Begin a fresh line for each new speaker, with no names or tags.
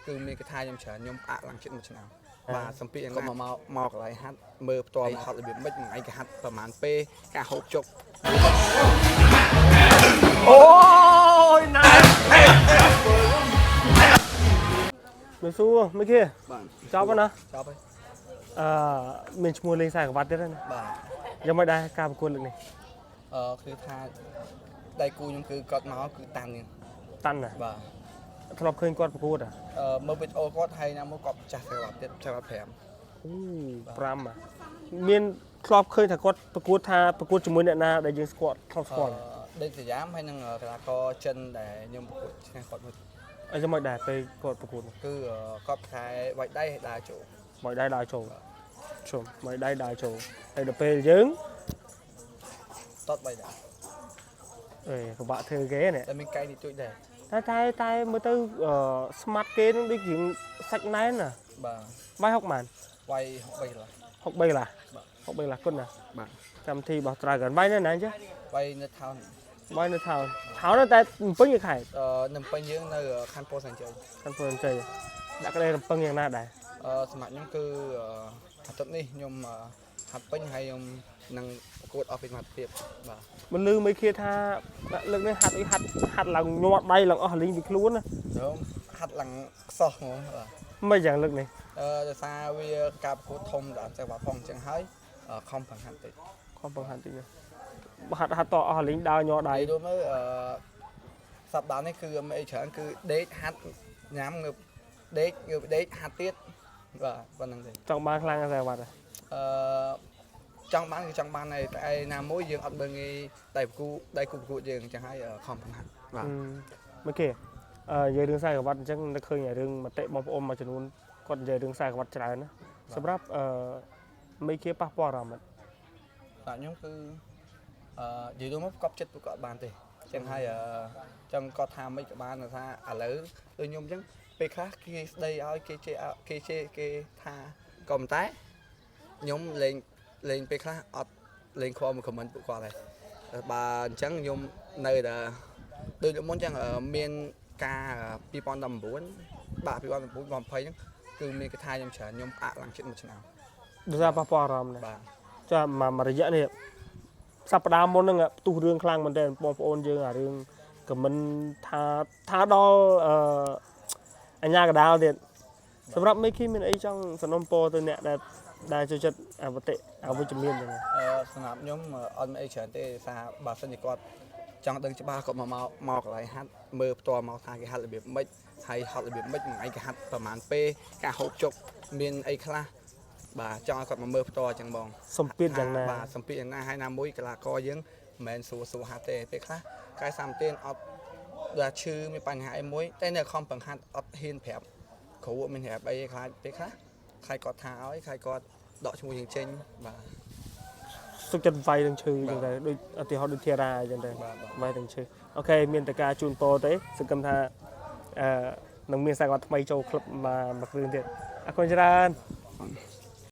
គឺមានគេថាខ្ញុំច្រើនខ្ញុំអាក់ឡើងចិត្តមួយឆ្នាំបាទសំពីក៏មកកន្លែងហាត់មើលផ្ទាល់ហត់របៀបម៉េចមួយថ្ងៃគេហាត់ប្រហែលពេលការហូបជុក
អូយណាមើលសួរមើលគេចប់ណា
ចប់ហើយ
មានឈ្មោះលេងខ្សែក្រវ៉ាត់ទៀតណា
បាទ
យ៉ាងមិនដែរការប្រកួតលើកនេះ
គឺថាដៃគូខ្ញុំគឺគាត់មកគឺតាន់នេះ
តាន់ណា
បាទ
ធ្លាប់ឃើញគាត់ប្រកួត
មើលវីដេអូគាត់ហើយណាមកគាត់ចាស់ខ្សែក្រវ៉ាត់ទៀតខ្សែក្រវ៉ាត់5
អូ5មានធ្លាប់ឃើញថាគាត់ប្រកួតជាមួយអ្នកណាដែលយើងស្គាល់ធ្លាប់ស្គាល់
ដេកសយ៉ាមហើយនឹងកីឡាករចិនដែលខ្ញុំប្រកួតឈ្នះគាត់មួយ
អីយ៉ាងមិនដែរពេលគាត់ប្រកួត
គឺគាត់ខ្សែវាយដៃឲ្យដើរចូល
វាយដៃដើរចូលជុំវាយដៃដើរចូលហើយដល់ពេលយើង
តត3ដែរ
អេពិបាកធ្វើគេនេះ
តែមានកែនេះទួចដែរ
តែមើលទៅស្មាត់គេនឹងដូចជាសាច់ណែនណា
បាទ
វាយ60ម៉ាន
វាយ63កន្លះ
63កន្លះ63កន្លះគុណណា
បាទ
កម្មវិធីរបស់ត្រើយកាន់វាយនៅណាchứ
វាយនៅថោន
វាយនៅថោនតែរំពឹងឯខេត្ត
នៅពេញយើងនៅខណ្ឌពោធិ៍សែនជ័យ
ដាក់ក្តីរំពឹងយ៉ាងណាដែរ
សម្រាប់ខ្ញុំគឺអាទិត្យនេះខ្ញុំហាត់ពេញហើយខ្ញុំនឹងប្រកួតអស់ពីសមត្ថភាពបាទ
មិនលឺមិនឃើញថាលើកនេះហាត់ឡើងញាត់ដៃឡើងអស់លីងពីខ្លួនណា
ខ្ញុំហាត់ឡើងខ្សោះហ្មងបាទ
មិនយ៉ាងលើកនេះ
ដោយសារវាការប្រកួតធំដល់ចេះបាផងអញ្ចឹងហើយខំបង្ហាត់តិច
ហាត់តអស់លីងដើរញាត់ដៃ
ដូចមើលសប្តាហ៍នេះគឺមិនអីច្រើនគឺដេកហាត់ញ៉ាំងើបដេកហាត់ទៀតបាទប៉ុណ្្នឹងទេ
ចង់បានខ្លាំងតែវត្ត
ចង់បានគឺចង់បានហើយតែណាមួយយើងអត់មើលងាយដៃគូប្រកួតយើងអញ្ចឹងហើយខំបង្ហាត់
បាទមើលគេនិយាយរឿងខ្សែក្រវ៉ាត់អញ្ចឹងនឹកឃើញរឿងមតិបងប្អូនមួយចំនួនគាត់និយាយរឿងខ្សែក្រវ៉ាត់ច្រើនណាសម្រាប់មេគេប៉ះពាល់អារម្មណ៍
បាទខ្ញុំគឺនិយាយទៅមកកប់ចិត្តគាត់បានទេអញ្ចឹងហើយចង់គាត់ថាមិនក៏បានថាឥឡូវដូចខ្ញុំអញ្ចឹងពេលខ្លះគេស្ដីឲ្យគេថាក៏ប៉ុន្តែខ្ញុំលេងពេលខ្លះអត់លេងខមមួយខមមិនពួកគាត់ដែរបើអញ្ចឹងខ្ញុំនៅតែដូចមុនអញ្ចឹងមានការ2019បាទ2019 2020ហ្នឹងគឺមានគេថាខ្ញុំច្រើនខ្ញុំអាក់ឡើងចិត្តមួយឆ្នាំ
ដោយសារប៉ះពាល់អារម្មណ៍
បាទ
ចាមករយៈនេះសប្តាហ៍មុនហ្នឹងផ្ទុះរឿងខ្លាំងមែនទែនបងប្អូនយើងអារឿងខមមិនថាដល់អញ្ញាកដាលទៀតសម្រាប់មេឃីមានអីចង់សំណូមពរទៅអ្នកដែលចូលចិត្តអវតិអវិជ្ជមានចឹង
សម្រាប់ខ្ញុំអត់មានអីច្រើនទេថាបើសិនជាគាត់ចង់ដឹងច្បាស់គាត់មកកន្លែងហាត់មើលផ្ទាល់មកថាគេហាត់របៀបម៉េចហើយហាត់របៀបម៉េចមួយថ្ងៃគេហាត់ប្រហែលពេលការហូបចុកមានអីខ្លះបាទចង់ឲ្យគាត់មកមើលផ្ទាល់ចឹងបង
សំពីតយ៉ាងណា
បាទសំពីតយ៉ាងណាហើយណាមួយកីឡាករយើងមិនមែនសួរហាត់ទេពេលខ្លះកាយសម្បទានអត់ដល់ឈឺមានបញ្ហាអីមួយតែនៅខំបង្ហាត់អត់ហ៊ានប្រាប់គ្រូមានប្រាប់អីខ្លាចពេលខ្លះខ្លាចគាត់ថាឲ្យខ្លាចគាត់ដកឈ្មោះយើងចេញបាទ
សុខចិត្តវាយនឹងឈឺចឹងដែរដូចឧទាហរណ៍ដូចធារាចឹងដែរវាយនឹងឈឺអូខេមានតែការជូនពរទេសង្ឃឹមថានឹងមានសារគាត់ថ្មីចូលក្លឹបមួយគ្រឿងទៀតអរគុណច្រើន